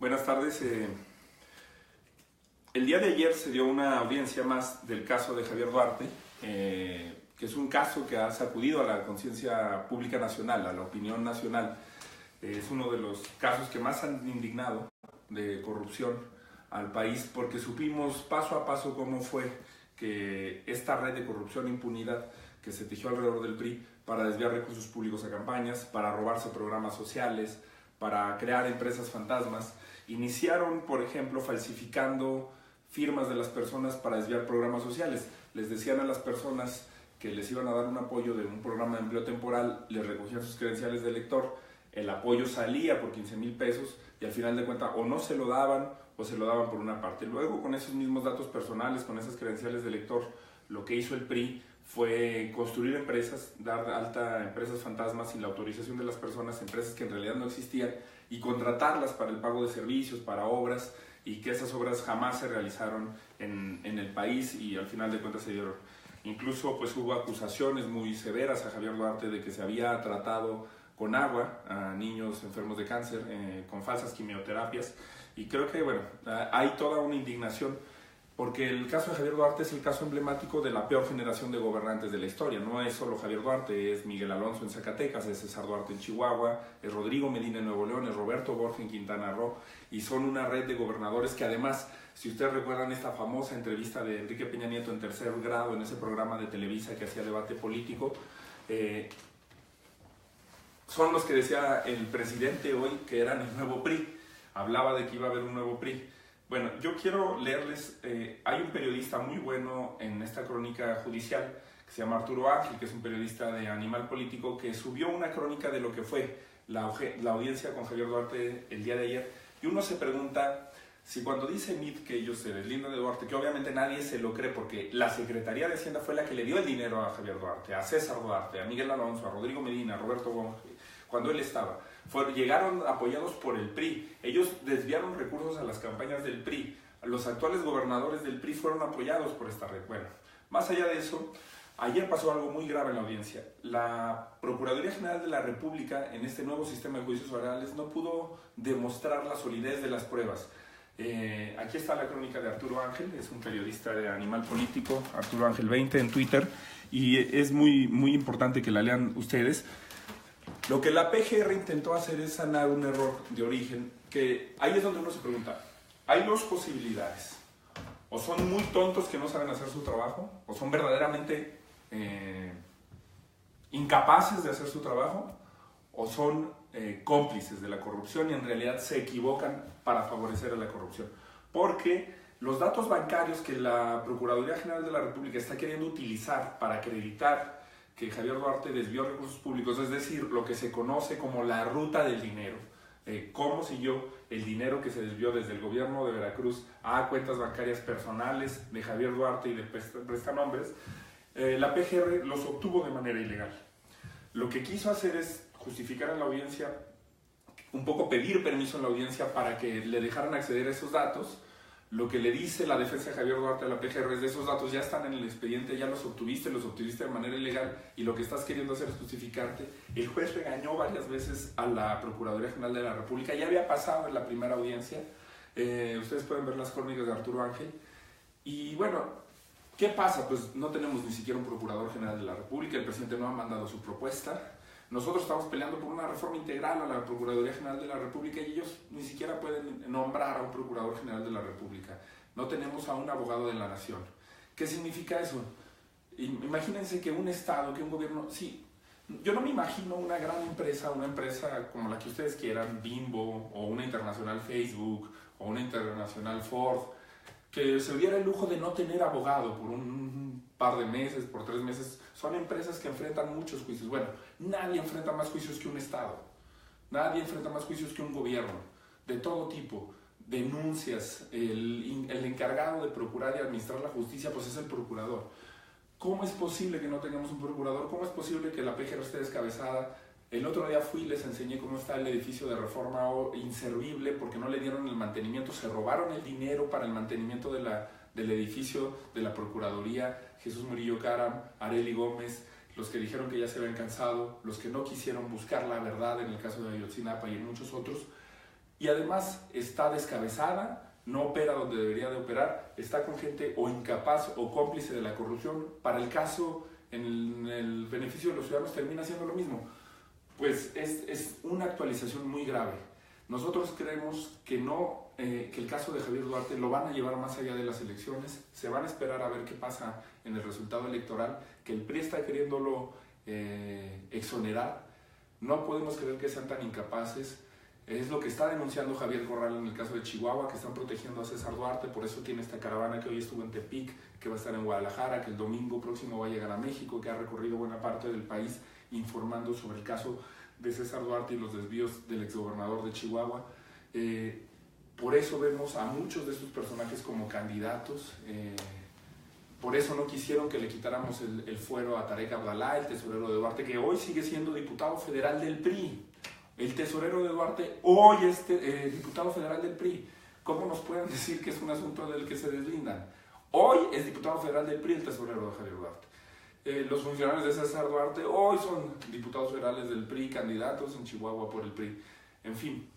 Buenas tardes. El día de ayer se dio una audiencia más del caso de Javier Duarte, que es un caso que ha sacudido a la conciencia pública nacional, a la opinión nacional. Es uno de los casos que más han indignado de corrupción al país, porque supimos paso a paso cómo fue que esta red de corrupción e impunidad que se tejió alrededor del PRI para desviar recursos públicos a campañas, para robarse programas sociales, para crear empresas fantasmas, iniciaron, por ejemplo, falsificando firmas de las personas para desviar programas sociales. Les decían a las personas que les iban a dar un apoyo de un programa de empleo temporal, les recogían sus credenciales de elector, el apoyo salía por 15,000 pesos y al final de cuentas o no se lo daban o se lo daban por una parte. Luego, con esos mismos datos personales, con esas credenciales de elector, lo que hizo el PRI fue construir empresas, dar alta a empresas fantasmas sin la autorización de las personas, empresas que en realidad no existían, y contratarlas para el pago de servicios, para obras, y que esas obras jamás se realizaron en el país y al final de cuentas se dieron. Incluso pues hubo acusaciones muy severas a Javier Duarte de que se había tratado con agua a niños enfermos de cáncer, con falsas quimioterapias, y creo que bueno, hay toda una indignación porque el caso de Javier Duarte es el caso emblemático de la peor generación de gobernantes de la historia. No es solo Javier Duarte, es Miguel Alonso en Zacatecas, es César Duarte en Chihuahua, es Rodrigo Medina en Nuevo León, es Roberto Borges en Quintana Roo, y son una red de gobernadores que además, si ustedes recuerdan esta famosa entrevista de Enrique Peña Nieto en tercer grado, en ese programa de Televisa que hacía debate político, son los que decía el presidente hoy que eran el nuevo PRI, hablaba de que iba a haber un nuevo PRI. Bueno, yo quiero leerles, hay un periodista muy bueno en esta crónica judicial que se llama Arturo Ángel, que es un periodista de Animal Político, que subió una crónica de lo que fue la audiencia con Javier Duarte el día de ayer, y uno se pregunta si cuando dice MIT que ellos se deslindan de Duarte, que obviamente nadie se lo cree porque la Secretaría de Hacienda fue la que le dio el dinero a Javier Duarte, a César Duarte, a Miguel Alonso, a Rodrigo Medina, a Roberto Borges, cuando él estaba. Llegaron apoyados por el PRI, ellos desviaron recursos a las campañas del PRI, los actuales gobernadores del PRI fueron apoyados por esta red. Bueno, más allá de eso, ayer pasó algo muy grave en la audiencia. La Procuraduría General de la República, en este nuevo sistema de juicios orales, no pudo demostrar la solidez de las pruebas. Aquí está la crónica de Arturo Ángel, es un periodista de Animal Político, Arturo Ángel 20 en Twitter, y es muy importante que la lean ustedes. Lo que la PGR intentó hacer es sanar un error de origen, que ahí es donde uno se pregunta, hay dos posibilidades: o son muy tontos que no saben hacer su trabajo, o son verdaderamente incapaces de hacer su trabajo, o son cómplices de la corrupción y en realidad se equivocan para favorecer a la corrupción. Porque los datos bancarios que la Procuraduría General de la República está queriendo utilizar para acreditar que Javier Duarte desvió recursos públicos, es decir, lo que se conoce como la ruta del dinero, cómo siguió el dinero que se desvió desde el gobierno de Veracruz a cuentas bancarias personales de Javier Duarte y de prestanombres, la PGR los obtuvo de manera ilegal. Lo que quiso hacer es justificar en la audiencia, un poco pedir permiso en la audiencia para que le dejaran acceder a esos datos. Lo que le dice la defensa de Javier Duarte a la PGR es: de esos datos ya están en el expediente, ya los obtuviste de manera ilegal y lo que estás queriendo hacer es justificarte. El juez regañó varias veces a la Procuraduría General de la República, ya había pasado en la primera audiencia, ustedes pueden ver las crónicas de Arturo Ángel. Y bueno, ¿qué pasa? Pues no tenemos ni siquiera un Procurador General de la República, el presidente no ha mandado su propuesta. Nosotros estamos peleando por una reforma integral a la Procuraduría General de la República y ellos ni siquiera pueden nombrar a un Procurador General de la República. No tenemos a un abogado de la nación. ¿Qué significa eso? Imagínense que un Estado, que un gobierno... Sí, yo no me imagino una gran empresa, una empresa como la que ustedes quieran, Bimbo, o una internacional Facebook, o una internacional Ford, que se diera el lujo de no tener abogado por un par de meses, por 3 meses. Son empresas que enfrentan muchos juicios. Bueno, nadie enfrenta más juicios que un Estado. Nadie enfrenta más juicios que un gobierno, de todo tipo. Denuncias, el encargado de procurar y administrar la justicia, pues es el procurador. ¿Cómo es posible que no tengamos un procurador? ¿Cómo es posible que la PGR esté descabezada? El otro día fui y les enseñé cómo está el edificio de Reforma inservible porque no le dieron el mantenimiento, se robaron el dinero para el mantenimiento del edificio de la Procuraduría. Jesús Murillo Caram, Arely Gómez, los que dijeron que ya se habían cansado, los que no quisieron buscar la verdad en el caso de Ayotzinapa y en muchos otros. y además está descabezada, no opera donde debería de operar, está con gente o incapaz o cómplice de la corrupción. Para el caso, en el beneficio de los ciudadanos termina siendo lo mismo. Pues es una actualización muy grave. Nosotros creemos que no, que el caso de Javier Duarte lo van a llevar más allá de las elecciones, se van a esperar a ver qué pasa en el resultado electoral, que el PRI está queriéndolo exonerar. No podemos creer que sean tan incapaces. Es lo que está denunciando Javier Corral en el caso de Chihuahua, que están protegiendo a César Duarte, por eso tiene esta caravana que hoy estuvo en Tepic, que va a estar en Guadalajara, que el domingo próximo va a llegar a México, que ha recorrido buena parte del país informando sobre el caso de César Duarte y los desvíos del exgobernador de Chihuahua. Por eso vemos a muchos de estos personajes como candidatos. Por eso no quisieron que le quitáramos el fuero a Tarek Abdalá, el tesorero de Duarte, que hoy sigue siendo diputado federal del PRI. El tesorero de Duarte hoy es diputado federal del PRI. ¿Cómo nos pueden decir que es un asunto del que se deslindan? Hoy es diputado federal del PRI el tesorero de Javier Duarte. Los funcionarios de César Duarte hoy son diputados federales del PRI, candidatos en Chihuahua por el PRI. En fin,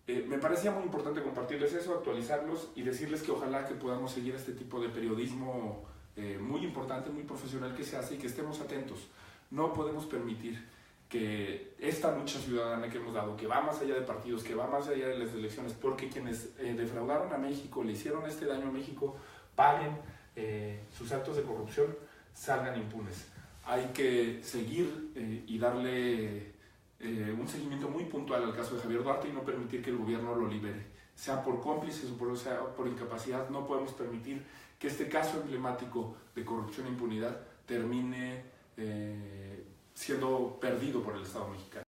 me parecía muy importante compartirles eso, actualizarlos y decirles que ojalá que podamos seguir este tipo de periodismo muy importante, muy profesional que se hace y que estemos atentos. No podemos permitir que esta lucha ciudadana que hemos dado, que va más allá de partidos, que va más allá de las elecciones, porque quienes defraudaron a México, le hicieron este daño a México, paguen sus actos de corrupción, salgan impunes. Hay que seguir y darle un seguimiento muy puntual al caso de Javier Duarte y no permitir que el gobierno lo libere. Sea por cómplices o sea por incapacidad, no podemos permitir que este caso emblemático de corrupción e impunidad termine siendo perdido por el Estado mexicano.